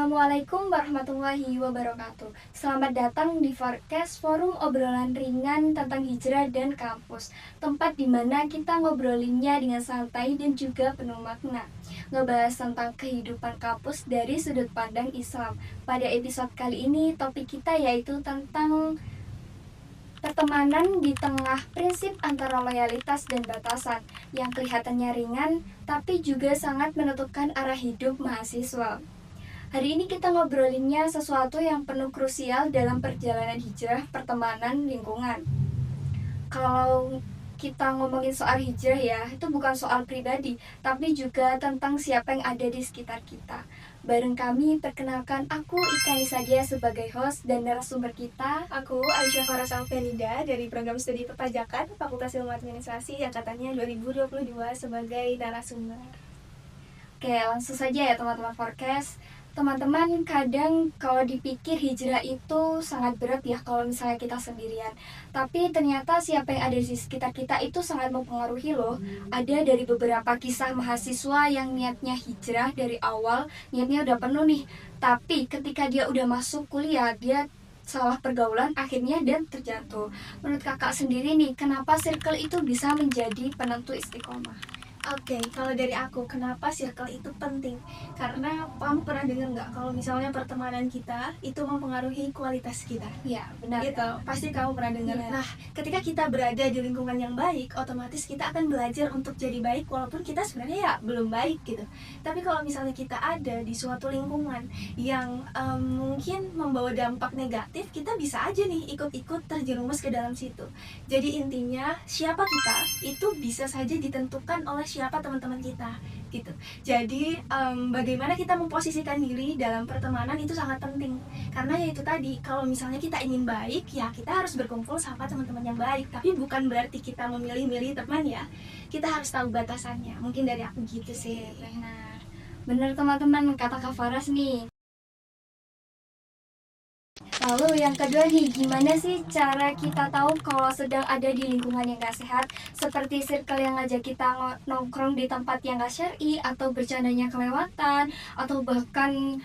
Assalamualaikum warahmatullahi wabarakatuh. Selamat datang di Forecast, forum obrolan ringan tentang hijrah dan kampus. Tempat di mana kita ngobrolinnya dengan santai dan juga penuh makna. Ngebahas tentang kehidupan kampus dari sudut pandang Islam. Pada episode kali ini topik kita yaitu tentang pertemanan di tengah prinsip antara loyalitas dan batasan yang kelihatannya ringan tapi juga sangat menentukan arah hidup mahasiswa. Hari ini kita ngobrolinnya sesuatu yang penuh krusial dalam perjalanan hijrah, pertemanan, lingkungan. Kalau kita ngomongin soal hijrah ya, itu bukan soal pribadi, tapi juga tentang siapa yang ada di sekitar kita. Bareng kami, perkenalkan aku Ika Nisadia sebagai host dan narasumber kita. Aku Aisyah Faras Alfenida dari Program Studi Perpajakan Fakultas Ilmu Administrasi angkatannya 2022 sebagai narasumber. Oke, langsung saja ya teman-teman Forecast. Teman-teman, kadang kalau dipikir hijrah itu sangat berat ya kalau misalnya kita sendirian. Tapi ternyata siapa yang ada di sekitar kita itu sangat mempengaruhi loh. Ada dari beberapa kisah mahasiswa yang niatnya hijrah dari awal, niatnya udah penuh nih. Tapi ketika dia udah masuk kuliah, dia salah pergaulan akhirnya dan terjatuh. Menurut kakak sendiri nih, kenapa circle itu bisa menjadi penentu istiqomah? Oke, kalau dari aku, kenapa circle itu penting? Karena kamu pernah dengar nggak kalau misalnya pertemanan kita itu mempengaruhi kualitas kita? Ya, benar. Gitu, pasti kamu pernah dengar. Ya. Nah, ketika kita berada di lingkungan yang baik, otomatis kita akan belajar untuk jadi baik walaupun kita sebenarnya ya belum baik gitu. Tapi kalau misalnya kita ada di suatu lingkungan yang mungkin membawa dampak negatif, kita bisa aja nih ikut-ikut terjerumus ke dalam situ. Jadi intinya, siapa kita itu bisa saja ditentukan oleh siapa teman-teman kita gitu. Jadi bagaimana kita memposisikan diri dalam pertemanan itu sangat penting. Karena ya itu tadi, kalau misalnya kita ingin baik, ya kita harus berkumpul sama teman-teman yang baik. Tapi bukan berarti kita memilih-milih teman ya. Kita harus tahu batasannya. Mungkin dari aku gitu sih. Benar teman-teman, kata Kak Faras nih. Lalu yang kedua nih, gimana sih cara kita tahu kalau sedang ada di lingkungan yang gak sehat, seperti circle yang ngajak kita nongkrong di tempat yang gak syar'i, atau bercandanya kelewatan, atau bahkan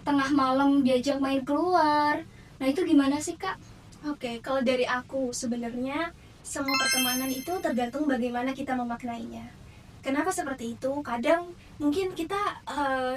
tengah malam diajak main keluar. Nah itu gimana sih Kak? Oke, kalau dari aku sebenarnya semua pertemanan itu tergantung bagaimana kita memaknainya. Kenapa seperti itu? Kadang mungkin kita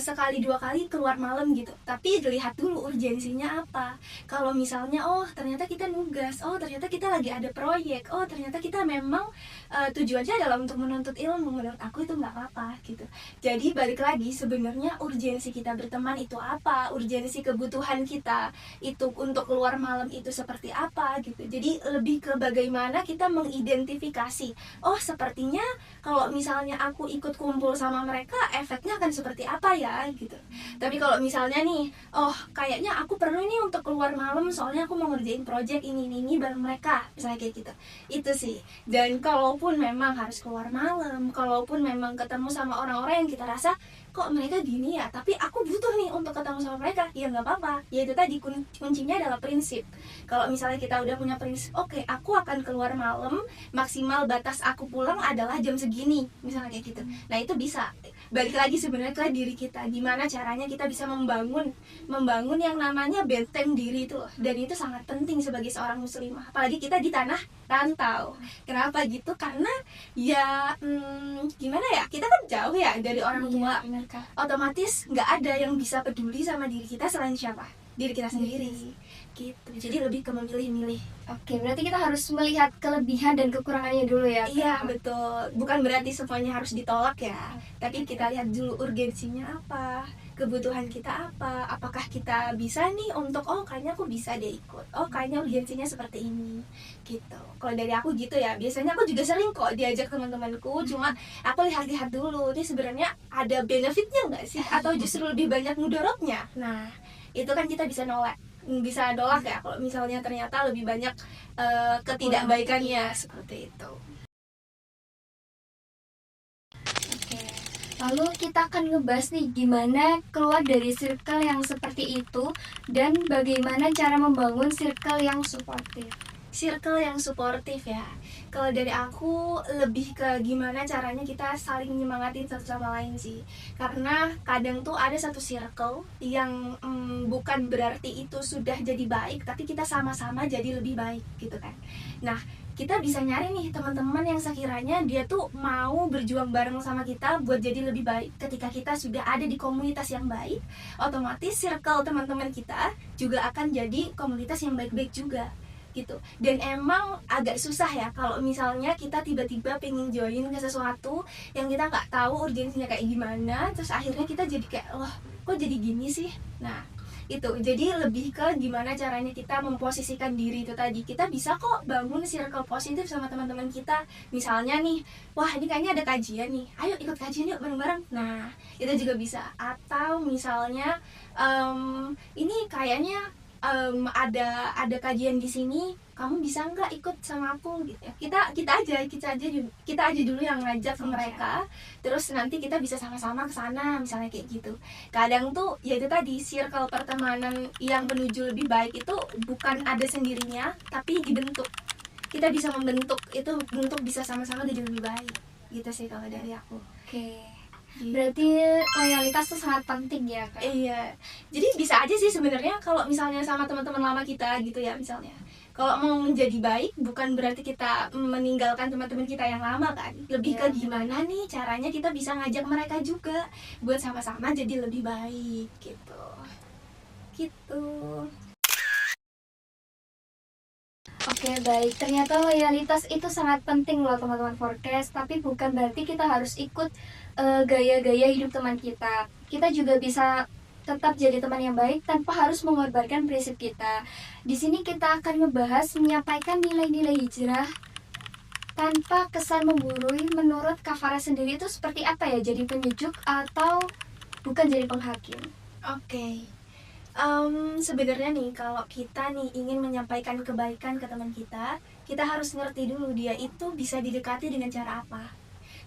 sekali dua kali keluar malam gitu, tapi dilihat dulu urgensinya apa. Kalau misalnya ternyata kita nugas, ternyata kita lagi ada proyek, ternyata kita memang tujuannya adalah untuk menuntut ilmu, menurut aku itu nggak apa-apa gitu. Jadi balik lagi, sebenarnya urgensi kita berteman itu apa, urgensi kebutuhan kita itu untuk keluar malam itu seperti apa gitu. Jadi lebih ke bagaimana kita mengidentifikasi, sepertinya kalau misalnya aku ikut kumpul sama mereka, efeknya akan seperti apa ya gitu. Tapi kalau misalnya nih, kayaknya aku perlu nih untuk keluar malam soalnya aku mau ngerjain project ini bareng mereka, misalnya kayak gitu. Itu sih. Dan kalaupun memang harus keluar malam, kalaupun memang ketemu sama orang-orang yang kita rasa kok mereka gini ya, tapi aku butuh nih untuk ketemu sama mereka, ya nggak apa-apa. Ya itu tadi, kuncinya adalah prinsip. Kalau misalnya kita udah punya prinsip, oke, aku akan keluar malam, maksimal batas aku pulang adalah jam segini, misalnya kayak gitu. Nah itu bisa. Balik lagi sebenarnya ke diri kita, gimana caranya kita bisa membangun yang namanya benteng diri itu. Dan itu sangat penting sebagai seorang muslimah, apalagi kita di tanah rantau. Kenapa gitu? Karena ya gimana ya, kita kan jauh ya dari orang tua. Otomatis nggak ada yang bisa peduli sama diri kita selain siapa? Diri kita sendiri gitu. Jadi lebih ke memilih-milih. Oke, berarti kita harus melihat kelebihan dan kekurangannya dulu ya. Iya, betul. Bukan berarti semuanya harus ditolak ya, tapi kita lihat dulu urgensinya apa, kebutuhan kita apa, apakah kita bisa nih untuk kayaknya aku bisa deh ikut, kayaknya urgensinya seperti ini gitu. Kalau dari aku gitu ya, biasanya aku juga sering kok diajak teman-temanku, cuma aku lihat-lihat dulu ini sebenarnya ada benefitnya nggak sih, atau justru lebih banyak mudaratnya. Nah itu kan kita bisa nolak ya kalau misalnya ternyata lebih banyak ketidakbaikannya seperti itu. Oke. Lalu kita akan ngebahas nih gimana keluar dari circle yang seperti itu dan bagaimana cara membangun circle yang suportif. circle yang suportif ya. Kalau dari aku lebih ke gimana caranya kita saling nyemangatin satu sama lain sih. Karena kadang tuh ada satu circle yang bukan berarti itu sudah jadi baik, tapi kita sama-sama jadi lebih baik gitu kan. Nah, kita bisa nyari nih teman-teman yang sekiranya dia tuh mau berjuang bareng sama kita buat jadi lebih baik. Ketika kita sudah ada di komunitas yang baik, otomatis circle teman-teman kita juga akan jadi komunitas yang baik-baik juga gitu. Dan emang agak susah ya kalau misalnya kita tiba-tiba pengen join ke sesuatu yang kita nggak tahu urgensinya kayak gimana, terus akhirnya kita jadi kayak loh kok jadi gini sih. Nah itu jadi lebih ke gimana caranya kita memposisikan diri. Itu tadi kita bisa kok bangun circle positif sama teman-teman kita. Misalnya nih, wah ini kayaknya ada kajian nih, ayo ikut kajian yuk bareng-bareng. Nah itu juga bisa. Atau misalnya ini kayaknya ada kajian di sini, kamu bisa nggak ikut sama aku gitu ya. Kita aja dulu yang ngajak ke mereka, terus nanti kita bisa sama-sama ke sana misalnya kayak gitu. Kadang tuh ya itu tadi, circle pertemanan yang menuju lebih baik itu bukan ada sendirinya, tapi dibentuk. Kita bisa membentuk itu untuk bisa sama-sama jadi lebih baik gitu sih kalau dari aku. Oke. Berarti loyalitas tuh sangat penting ya Kak? Iya, jadi bisa aja sih sebenarnya kalau misalnya sama teman-teman lama kita gitu ya, misalnya kalau mau menjadi baik bukan berarti kita meninggalkan teman-teman kita yang lama kan, lebih ke gimana nih caranya kita bisa ngajak mereka juga buat sama-sama jadi lebih baik gitu. Oke, baik. Ternyata loyalitas itu sangat penting loh teman-teman Forecast, tapi bukan berarti kita harus ikut gaya-gaya hidup teman kita. Kita juga bisa tetap jadi teman yang baik tanpa harus mengorbankan prinsip kita. Di sini kita akan membahas menyampaikan nilai-nilai hijrah tanpa kesan menggurui. Menurut Kak Farah sendiri itu seperti apa ya? Jadi penyejuk atau bukan jadi penghakim? Oke. Sebenarnya nih kalau kita nih ingin menyampaikan kebaikan ke teman kita, kita harus ngerti dulu dia itu bisa didekati dengan cara apa.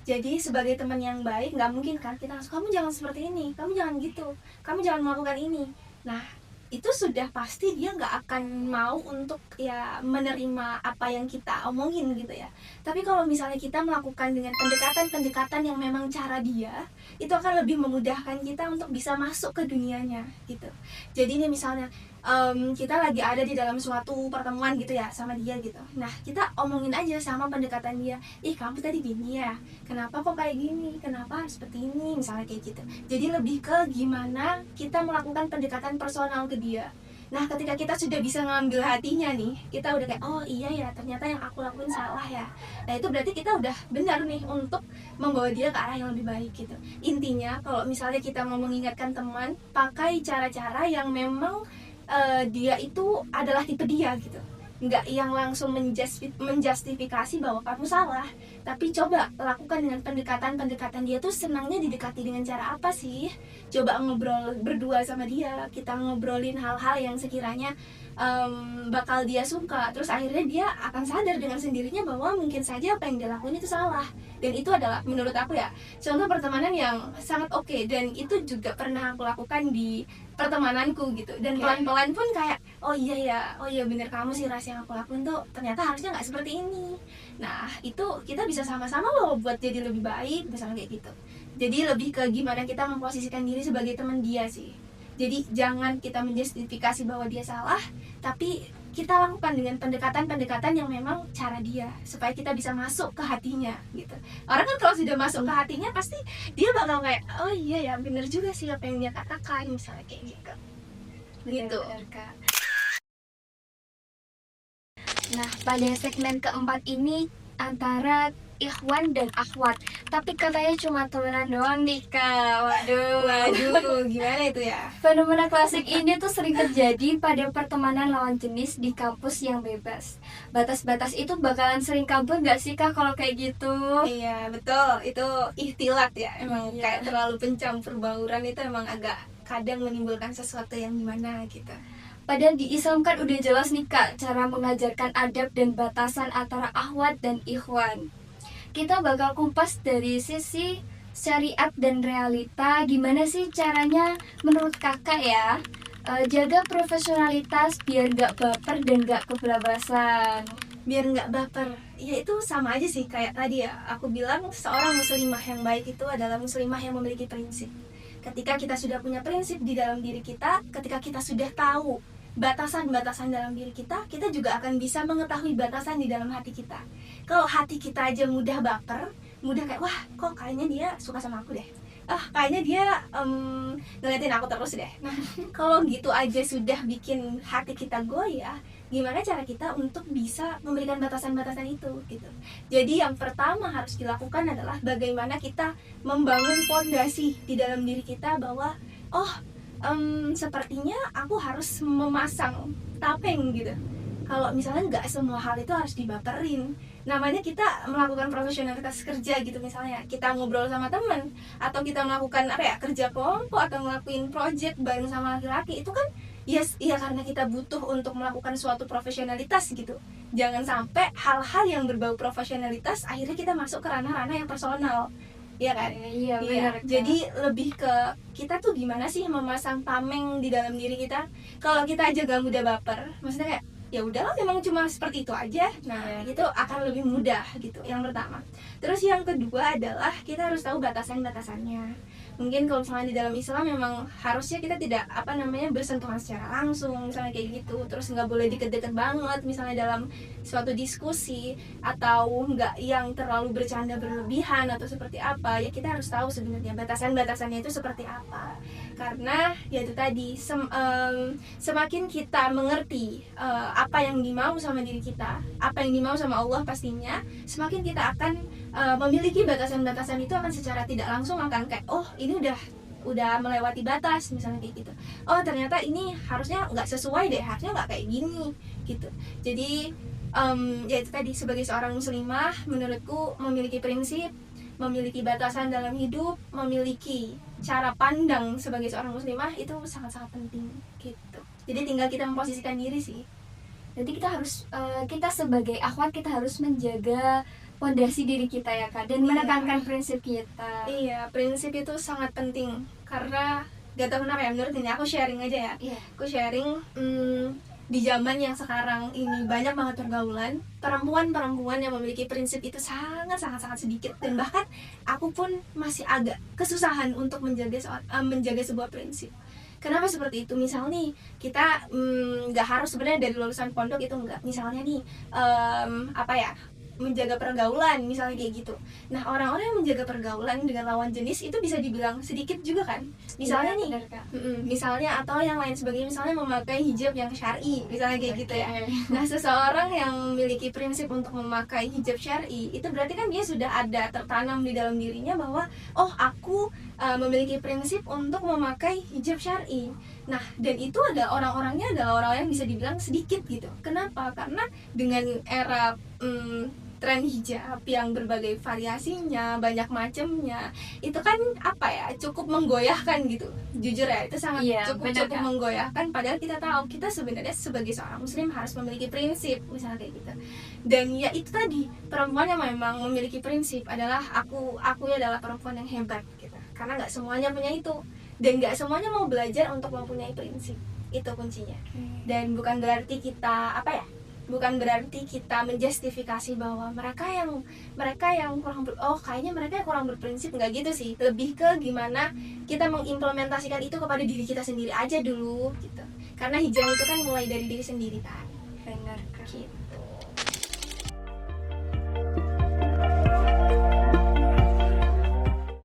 Jadi sebagai teman yang baik nggak mungkin kan kita langsung kamu jangan seperti ini, kamu jangan gitu, kamu jangan melakukan ini. Nah itu sudah pasti dia nggak akan mau untuk ya menerima apa yang kita omongin gitu ya. Tapi kalau misalnya kita melakukan dengan pendekatan-pendekatan yang memang cara dia, itu akan lebih memudahkan kita untuk bisa masuk ke dunianya gitu. Jadi nih misalnya kita lagi ada di dalam suatu pertemuan gitu ya sama dia gitu. Nah kita omongin aja sama pendekatan dia, ih kamu tadi gini ya, kenapa kok kayak gini, kenapa seperti ini, misalnya kayak gitu. Jadi lebih ke gimana kita melakukan pendekatan personal ke dia. Nah ketika kita sudah bisa ngambil hatinya nih, kita udah kayak oh iya ya ternyata yang aku lakuin salah ya. Nah itu berarti kita udah benar nih untuk membawa dia ke arah yang lebih baik gitu. Intinya kalau misalnya kita mau mengingatkan teman, pakai cara-cara yang memang dia itu adalah tipe dia gitu, nggak yang langsung menjustifikasi bahwa kamu salah, tapi coba lakukan dengan pendekatan dia tuh senangnya didekati dengan cara apa sih. Coba ngobrol berdua sama dia, kita ngobrolin hal-hal yang sekiranya bakal dia suka, terus akhirnya dia akan sadar dengan sendirinya bahwa mungkin saja apa yang dia lakuin itu salah. Dan itu adalah menurut aku ya contoh pertemanan yang sangat oke, dan itu juga pernah aku lakukan di pertemananku gitu. Dan pelan-pelan pun kayak oh iya bener kamu sih, rahasia yang aku lakuin tuh ternyata harusnya nggak seperti ini. Nah itu kita bisa sama-sama loh buat jadi lebih baik misalnya kayak gitu. Jadi lebih ke gimana kita memposisikan diri sebagai teman dia sih. Jadi jangan kita menjustifikasi bahwa dia salah, tapi kita lakukan dengan pendekatan-pendekatan yang memang cara dia, supaya kita bisa masuk ke hatinya gitu. Orang kan kalau sudah masuk ke hatinya pasti dia bakal kayak oh iya ya bener juga sih apa yang dia katakan misalnya kayak gitu. Gitu. Kak. Nah pada segmen keempat ini antara ikhwan dan akhwat, tapi katanya cuma temenan doang nih Kak. Waduh, gimana itu ya? Fenomena klasik ini tuh sering terjadi pada pertemanan lawan jenis di kampus yang bebas. Batas-batas itu bakalan sering kabur gak sih Kak kalau kayak gitu? Iya betul, itu ihtilat ya. Emang kayak terlalu pencampur bauran itu emang agak kadang menimbulkan sesuatu yang gimana gitu. Padahal di Islam kan udah jelas nih Kak cara mengajarkan adab dan batasan antara akhwat dan ikhwan. Kita bakal kupas dari sisi syariat dan realita, gimana sih caranya menurut kakak ya Jaga profesionalitas biar nggak baper dan nggak kebablasan. Biar nggak baper, ya itu sama aja sih kayak tadi ya aku bilang, seorang muslimah yang baik itu adalah muslimah yang memiliki prinsip. Ketika kita sudah punya prinsip di dalam diri kita, ketika kita sudah tahu batasan-batasan dalam diri kita, kita juga akan bisa mengetahui batasan di dalam hati kita. Kalau hati kita aja mudah baper, mudah kayak wah kok kayaknya dia suka sama aku deh, kayaknya dia ngeliatin aku terus deh. Nah kalau gitu aja sudah bikin hati kita goyah, gimana cara kita untuk bisa memberikan batasan-batasan itu gitu. Jadi yang pertama harus dilakukan adalah bagaimana kita membangun fondasi di dalam diri kita bahwa sepertinya aku harus memasang tapeng gitu. Kalau misalnya nggak semua hal itu harus dibaperin, namanya kita melakukan profesionalitas kerja gitu, misalnya kita ngobrol sama temen atau kita melakukan kerja kelompok atau ngelakuin project bareng sama laki-laki, itu kan ya karena kita butuh untuk melakukan suatu profesionalitas gitu. Jangan sampai hal-hal yang berbau profesionalitas akhirnya kita masuk ke ranah-ranah yang personal, ya kan? Iya benar. Jadi lebih ke kita tuh gimana sih memasang tameng di dalam diri kita. Kalau kita aja gak mudah baper, maksudnya kayak ya udahlah memang cuma seperti itu aja, nah itu akan lebih mudah gitu, yang pertama. Terus yang kedua adalah kita harus tahu batasan-batasannya. Mungkin kalau misalnya di dalam Islam memang harusnya kita tidak bersentuhan secara langsung misalnya kayak gitu, terus nggak boleh deket-deket banget misalnya dalam suatu diskusi, atau nggak yang terlalu bercanda berlebihan atau seperti apa. Ya kita harus tahu sebenarnya batasan-batasannya itu seperti apa, karena ya itu tadi semakin kita mengerti apa yang dimau sama diri kita, apa yang dimau sama Allah pastinya, semakin kita akan memiliki batasan-batasan itu akan secara tidak langsung akan kayak ini udah melewati batas misalnya kayak gitu. Ternyata ini harusnya nggak sesuai deh, harusnya nggak kayak gini gitu. Jadi ya itu tadi, sebagai seorang muslimah menurutku memiliki prinsip, memiliki batasan dalam hidup, memiliki cara pandang sebagai seorang muslimah itu sangat-sangat penting gitu. Jadi tinggal kita memposisikan diri sih. Jadi kita sebagai akhwat kita harus menjaga fondasi diri kita ya Kak, dan menekankan prinsip kita. Iya, prinsip itu sangat penting, karena gak tau kenapa ya, menurut ini aku sharing aja ya. Aku sharing di zaman yang sekarang ini banyak banget pergaulan perempuan yang memiliki prinsip itu sangat sedikit, dan bahkan aku pun masih agak kesusahan untuk menjaga sebuah prinsip. Kenapa seperti itu? Misalnya nih, kita nggak harus sebenarnya dari lulusan pondok itu, enggak. Misalnya nih menjaga pergaulan misalnya kayak gitu. Nah orang-orang yang menjaga pergaulan dengan lawan jenis itu bisa dibilang sedikit juga kan. Misalnya misalnya atau yang lain sebagainya, misalnya memakai hijab yang syar'i misalnya kayak gitu ya. Nah seseorang yang memiliki prinsip untuk memakai hijab syar'i itu berarti kan dia sudah ada tertanam di dalam dirinya bahwa aku memiliki prinsip untuk memakai hijab syar'i. Nah dan itu ada orang-orangnya adalah orang yang bisa dibilang sedikit gitu. Kenapa? Karena dengan era tren hijab yang berbagai variasinya, banyak macamnya, itu kan cukup menggoyahkan gitu. Jujur ya, itu sangat cukup menggoyahkan. Padahal kita tahu kita sebenarnya sebagai seorang muslim harus memiliki prinsip misalnya kayak gitu. Dan ya itu tadi, perempuan yang memang memiliki prinsip adalah aku adalah perempuan yang hebat gitu. Karena nggak semuanya punya itu, dan nggak semuanya mau belajar untuk mempunyai prinsip. Itu kuncinya. Dan bukan berarti kita menjustifikasi bahwa mereka yang kurang kayaknya mereka yang kurang berprinsip, nggak gitu sih. Lebih ke gimana kita mengimplementasikan itu kepada diri kita sendiri aja dulu gitu. Karena hijrah itu kan mulai dari diri sendiri kan. Benar Kak. Gitu.